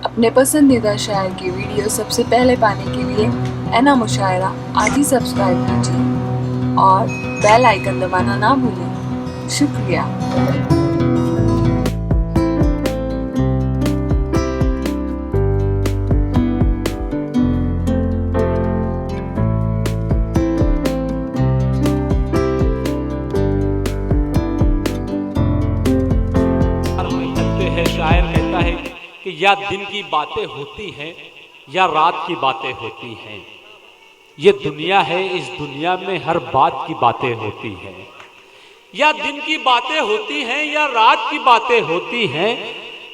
अपने पसंदीदा शायर की वीडियो सबसे पहले पाने के लिए एना मुशायरा आज ही सब्सक्राइब कीजिए और बेल आइकन दबाना ना भूलें। शुक्रिया। शायर कहता है कि या दिन की बातें होती हैं या रात की बातें होती हैं। ये दुनिया है, इस दुनिया में हर बात की बातें होती हैं। या दिन की बातें होती हैं या रात की बातें होती हैं।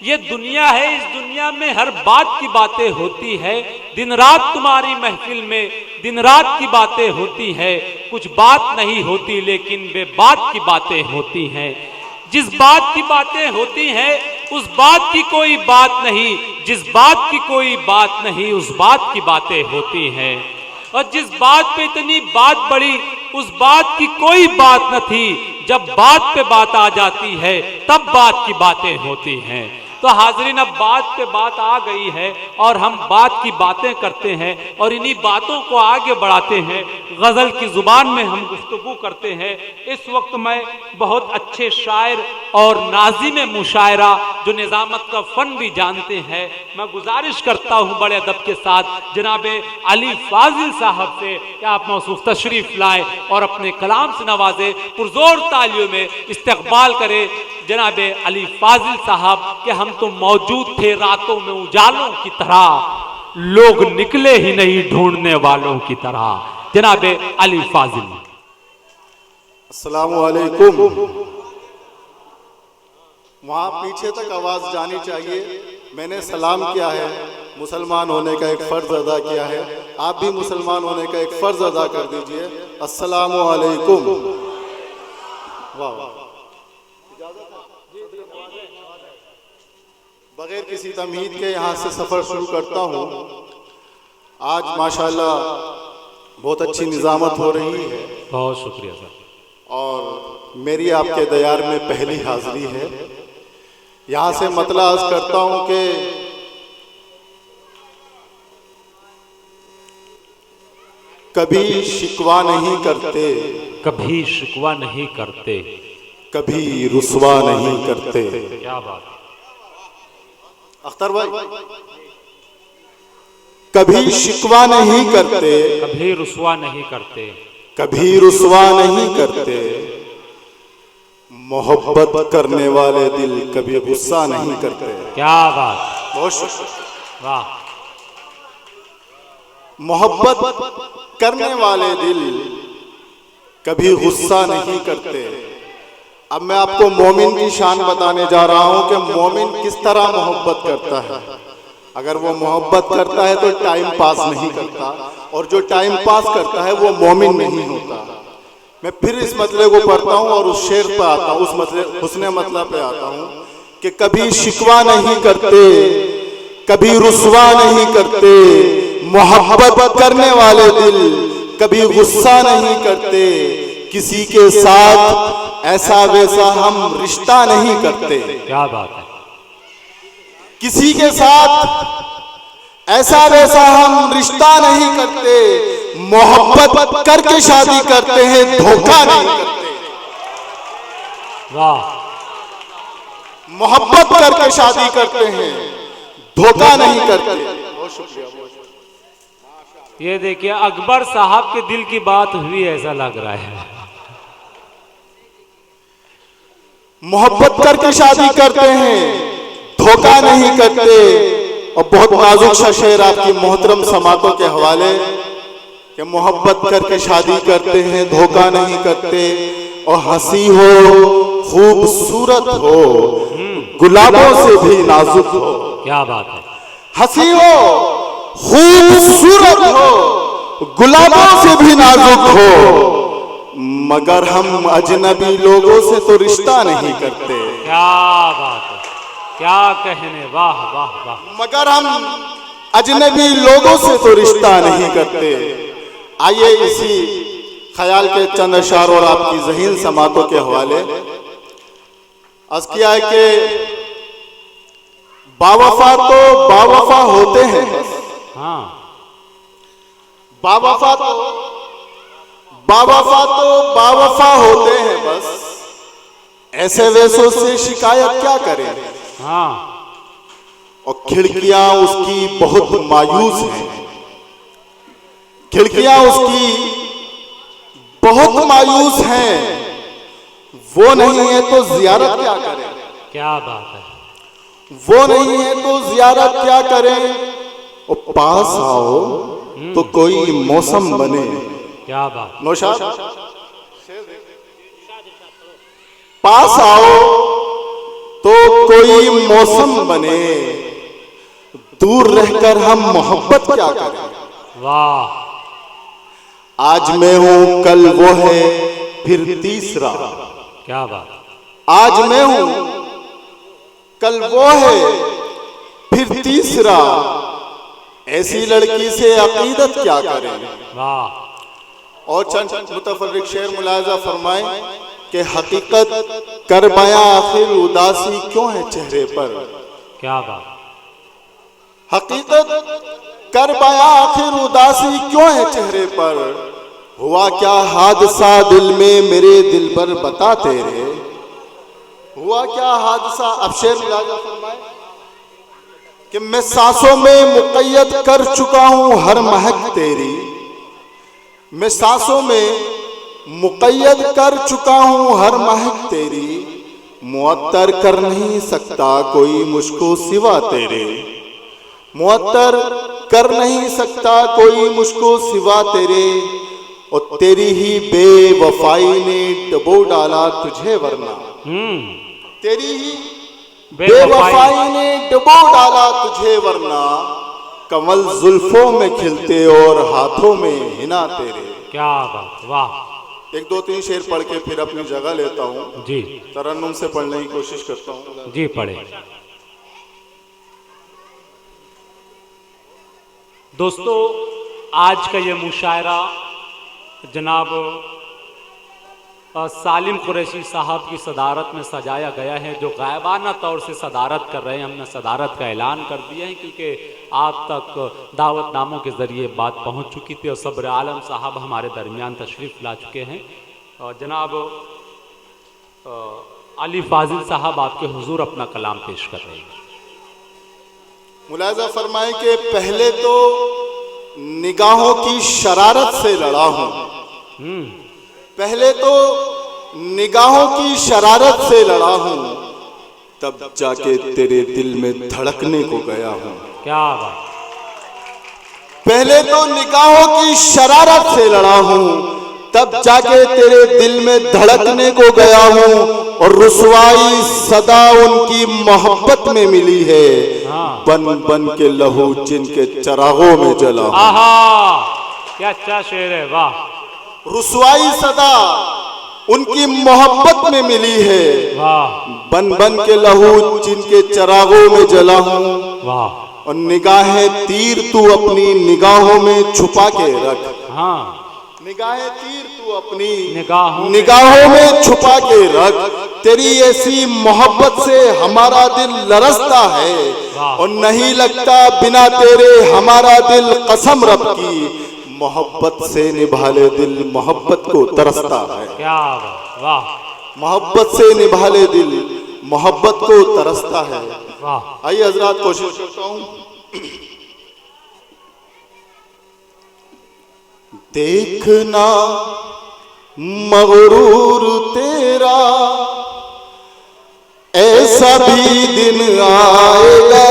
ये दुनिया है, इस दुनिया में हर बात की बातें होती है। दिन रात तुम्हारी महफिल में दिन रात की बातें होती है। कुछ बात नहीं होती लेकिन बेबात की बातें होती हैं। जिस बात की बातें होती हैं उस बात की कोई बात नहीं, जिस बात की कोई बात नहीं उस बात की बातें होती हैं। और जिस बात पे इतनी बात बढ़ी उस बात की कोई बात न थी। जब बात पे बात आ जाती है तब बात की बातें होती हैं। तो हाजरीन, अब बात पे बात आ गई है और हम बात की बातें करते हैं और इन्हीं बातों को आगे बढ़ाते हैं। गज़ल की ज़ुबान में हम गुफ्तगू करते हैं। इस वक्त मैं बहुत अच्छे शायर और नाज़िम मुशायरा जो निज़ामत का फ़न भी जानते हैं, मैं गुजारिश करता हूँ बड़े अदब के साथ जनाब अली फाजिल साहब से कि आप मौसूफ तशरीफ़ लाएँ और अपने कलाम से नवाजे, पुरज़ोर तालियों में इस्तक़बाल करें जनाब अली फाजिल साहब कि हम तो मौजूद थे रातों में उजालों की तरह, लोग निकले ही नहीं ढूंढने वालों की तरह। जनाब अली फाजिल। अस्सलामु अलैकुम। वहां पीछे तक आवाज जानी चाहिए। मैंने सलाम किया है, मुसलमान होने का एक फर्ज अदा किया है। आप भी मुसलमान होने का एक फर्ज अदा कर दीजिए। अस्सलामु अलैकुम। वाह, बगैर किसी तमहीद के यहाँ से सफ़र शुरू करता हूँ। आज माशाल्लाह बहुत अच्छी निज़ामत हो रही है। बहुत शुक्रिया सर। और मेरी आपके दयार में पहली हाज़िरी है। यहाँ से मतलब अर्ज़ करता हूँ कि कभी शिकवा नहीं करते, कभी शिकवा नहीं करते, कभी रुसवा नहीं करते। क्या बात। अख्तर भाई, कभी शिकवा नहीं करते, कभी रुसवा नहीं करते, कभी रुसवा नहीं करते। मोहब्बत करने वाले दिल कभी गुस्सा नहीं करते। क्या बात। बहुत शुक्रिया। वाह। मोहब्बत करने वाले दिल कभी गुस्सा नहीं करते। अब मैं आपको मोमिन की शान बताने जा रहा हूं कि मोमिन किस तरह मोहब्बत करता है। अगर वो मोहब्बत करता है तो टाइम पास नहीं करता, और जो टाइम पास करता है वो मोमिन नहीं होता। मैं फिर इस मसले को पढ़ता हूं और उस शेर पर आता हूं, उस मसले हुस्ने मतलब पे आता हूं कि कभी शिकवा नहीं करते, कभी रुसवा नहीं करते। मोहब्बत करने वाले दिल कभी गुस्सा नहीं करते। किसी के साथ ऐसा वैसा हम रिश्ता नहीं करते। क्या बात है। किसी के साथ ऐसा वैसा हम रिश्ता नहीं करते। मोहब्बत करके शादी करते हैं, धोखा नहीं करते। वाह। मोहब्बत करके शादी करते हैं, धोखा नहीं करते। बहुत शुक्रिया। ये देखिए अकबर साहब के दिल की बात हुई, ऐसा लग रहा है। मोहब्बत करके शादी करते हैं, धोखा नहीं करते। और बहुत नाजुक सा शेर आपकी मोहतरम समातों के हवाले कि मोहब्बत करके शादी करते हैं, धोखा नहीं करते। और हंसी हो, खूबसूरत हो, गुलाबों से भी नाजुक हो। क्या बात है। हंसी हो, खूबसूरत हो, गुलाबों से भी नाजुक हो, मगर हम अजनबी लोगों से तो रिश्ता नहीं करते। क्या बात है, क्या कहने। वाह वाह वाह। मगर हम अजनबी लोगों से तो रिश्ता नहीं करते। आइए इसी ख्याल के चंद अशार और आपकी ज़हीन समातों के हवाले अर्ज़ किया है कि बावफा तो बावफा होते हैं, हाँ, बावफा तो बावफा होते हैं बस, ऐसे वैसों से शिकायत क्या करें। हाँ, और खिड़कियां उसकी बहुत मायूस हैं, खिड़कियां उसकी बहुत मायूस हैं, वो नहीं है तो जियारत क्या करें। क्या बात है। वो नहीं है तो जियारत क्या करें। और पास आओ तो कोई मौसम बने। क्या बात। नौशाद, पास आओ तो कोई मौसम बने, दूर रहकर हम मोहब्बत क्या करें। वाह। आज मैं हूं कल वो है फिर तीसरा। क्या बात। आज मैं हूं कल वो है फिर तीसरा, ऐसी लड़की से अकीदत क्या करें। वाह। और चंद मुतफर्रिक शेर मुलाजा फरमाए कि हकीकत कर बयां आखिर उदासी क्यों है चेहरे पर। क्या बात। हकीकत कर बयां आखिर उदासी क्यों है चेहरे पर, हुआ क्या हादसा दिल में मेरे दिल पर बता तेरे, हुआ क्या हादसा। अब शेर मुलाजा फरमाए कि मैं सांसों में मुक़य्यद कर चुका हूं हर महक तेरी, मैं सांसों में मुक़य्यद कर चुका हूं हर महक तेरी, मुअत्तर कर नहीं सकता कोई मुझको सिवा तेरे, मुअत्तर कर नहीं सकता कोई मुझको सिवा तेरे, और तेरी ही बेवफाई ने डबो डाला तुझे वरना, तेरी ही बेवफाई ने डबो डाला तुझे वरना, कमल जुल्फों में खिलते और हाथों में हिना तेरे। क्या बात। वाह। एक दो तीन शेर पढ़ के फिर अपनी जगह लेता हूँ जी। तरन्नुम से पढ़ने की कोशिश करता हूँ। जी पढ़े। दोस्तों, आज का ये मुशायरा जनाब सालिम कुरैशी साहब की सदारत में सजाया गया है, जो गायबाना तौर से सदारत कर रहे हैं। हमने सदारत का ऐलान कर दिया है क्योंकि आप तक दावतनामों के ज़रिए बात पहुंच चुकी थी और सब्र आलम साहब हमारे दरमियान तशरीफ़ ला चुके हैं। और जनाब अली फाजिल साहब आपके हुजूर अपना कलाम पेश कर रहे हैं। मुलाजा फरमाए कि पहले तो निगाहों की शरारत से लड़ा हूं, पहले तो निगाहों की शरारत से लड़ा हूं, तब जाके तेरे दिल में धड़कने को गया हूं। क्या बात। पहले तो निगाहों की शरारत से लड़ा हूं, तब जाके तेरे दिल में धड़कने को गया हूं, और रुसवाई सदा उनकी मोहब्बत में मिली है, बन बन के लहू जिनके चरागों में जला हूं। आहा, क्या अच्छा शेर है। वाह। रुसवाई सदा उनकी मोहब्बत में मिली है, वाह। बन बन के लहू जिनके चरागों में जला हूं। वाह। और निगाहें तीर तू अपनी निगाहों में छुपा के रख, हाँ, निगाहें तीर तू अपनी निगाहों में छुपा के रख, तेरी ऐसी मोहब्बत से हमारा दिल लरसता है, और नहीं लगता बिना तेरे हमारा दिल, कसम रब की मोहब्बत से निभा ले दिल मोहब्बत को तरसता है। क्या बात। वाह। मोहब्बत से निभा ले दिल मोहब्बत को तरसता है। वाह। आइए हजरात, कोशिश करता हूं। देखना मगरूर तेरा ऐसा भी दिन आएगा,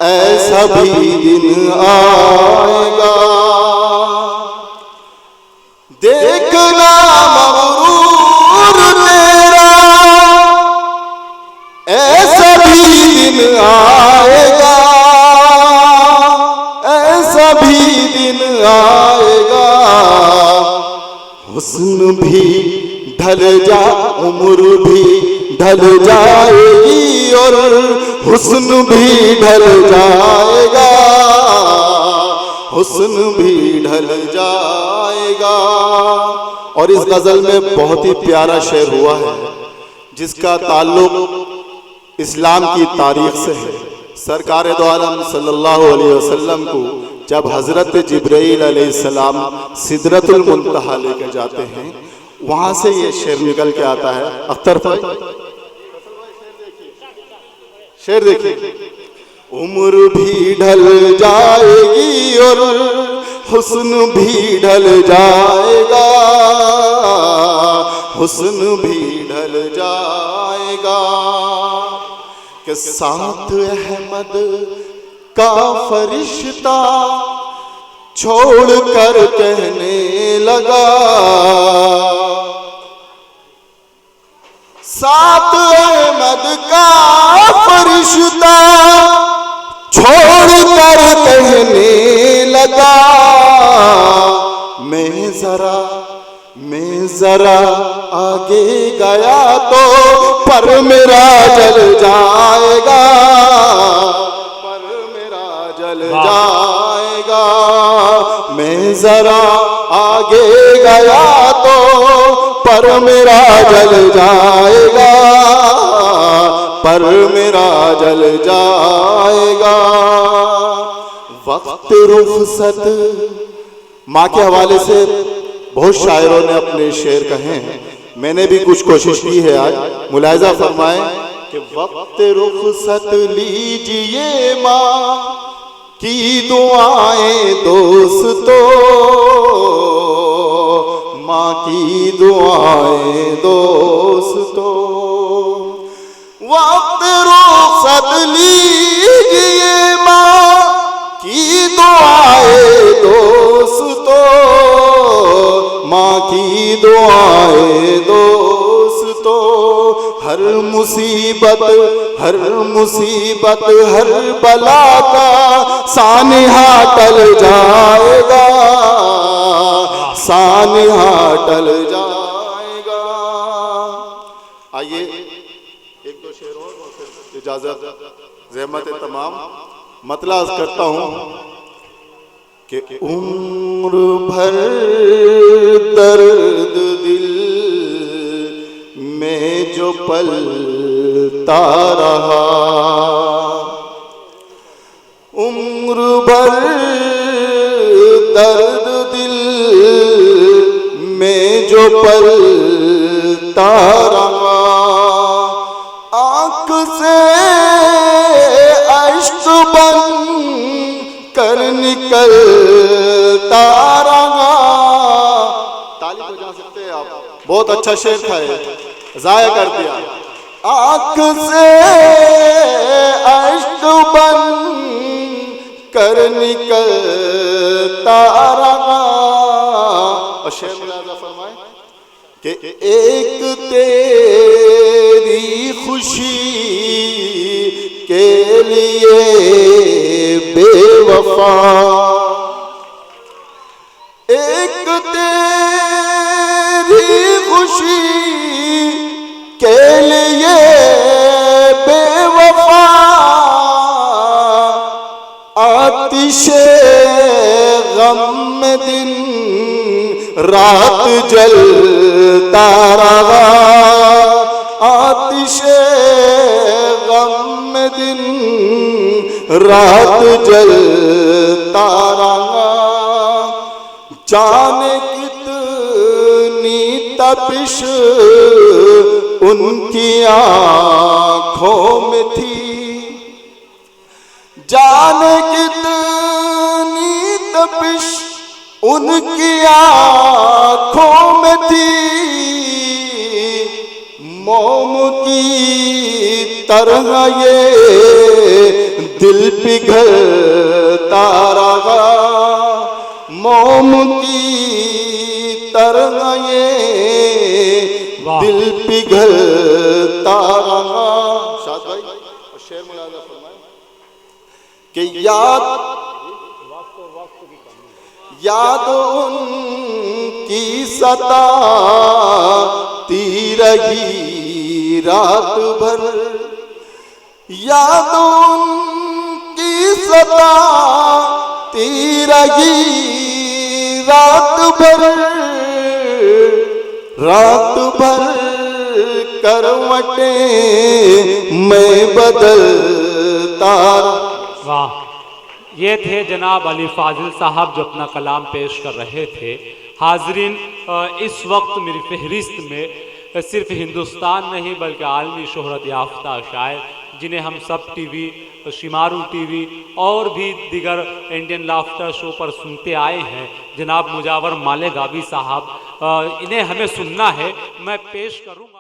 ऐसा भी दिन आएगा, देखना मगरूर तेरा ऐसा भी दिन आएगा, ऐसा भी दिन आएगा, हुस्न भी ढल जा उम्र भी ढल जाएगी, और हुस्न भी ढल जाएगा, हुस्न भी ढल जाएगा। और इस गजल में बहुत ही प्यारा शेर हुआ है, जिसका ताल्लुक इस्लाम की तारीख से है। सरकार दो आलम सल्लल्लाहु अलैहि वसल्लम को जब हजरत जिब्राइल अलैहिस्सलाम सिदरतुल मुंतहा लेकर जाते हैं, वहां से ये शेर निकल के आता है। अख्तर भाई शेर देखिए। उम्र भी ढल जाएगी और हुस्न भी ढल जाएगा, हुस्न भी ढल जाएगा कि साथ अहमद का फरिश्ता छोड़ कर कहने लगा, साथ अहमद का फरिश्ता छोड़ कर कहने लगा, मैं जरा आगे गया तो पर मेरा जल जाएगा, पर मेरा जल जाएगा। मैं जरा आगे गया तो पर मेरा जल जाएगा, पर मेरा जल जाएगा। वक्त रुखसत माँ के हवाले से बहुत शायरों ने अपने शेर कहे हैं, मैंने भी कुछ कोशिश की है। आज मुलाहिजा फरमाएं कि वक्त रुखसत लीजिए माँ की दुआएं दोस्तों, माँ की दुआएं दोस्तों। वक्त रुखसत लीजिए माँ की दुआएं दोस्तों, माँ की दुआएं दोस्तों। हर मुसीबत हर बला का सानिहा टल जाएगा, सानिहा टल जाएगा। आइए एक दो शेर और फिर इजाजत, ज़हमत तमाम मतलाज करता हूँ कि उम्र भर दर्द दिल में जो पलता रहा, उम्र भर दर्द दिल में जो पलता रहा, आँख से अश्क बन कर निकलता रहा। ताली बजा सकते हैं आप, बहुत अच्छा शेर था ये, जाया कर दिया। आँख से अश्क बन कर निकलता रहा। और शेर मुलाजा फरमाए कि एक तेरी खुशी के लिए बेवफा, एक तेरी खुशी के लिए बेवफा, आतिशे गम में दिन रात जलता रहा, आतिशे गम में दिन रात जलता रहा। जाने कितनी तपिश उनकी आँखों में थी, जाने कितनी तपिश उनकी आँखों में थी। मोम की तरह ये दिल पिघलता रहा, मोम की तरह ये दिल पिघलता रहा। शाद भाई शेर मुलाजा फरमाए कि याद उनकी सताती रही रात भर, याद उनकी सताती रही रात भर, रात भर करवटें मैं बदलता। वाह, ये थे जनाब अली फाजिल साहब जो अपना कलाम पेश कर रहे थे। हाजरीन, इस वक्त मेरी फहरिस्त में सिर्फ हिंदुस्तान नहीं बल्कि आलमी शोहरत याफ्ता शायर जिन्हें हम सब टीवी, शिमारू टीवी और भी दिगर इंडियन लाफ्टर शो पर सुनते आए हैं, जनाब मुजावर मालेगावी साहब, इन्हें हमें सुनना है। मैं पेश करूँगा।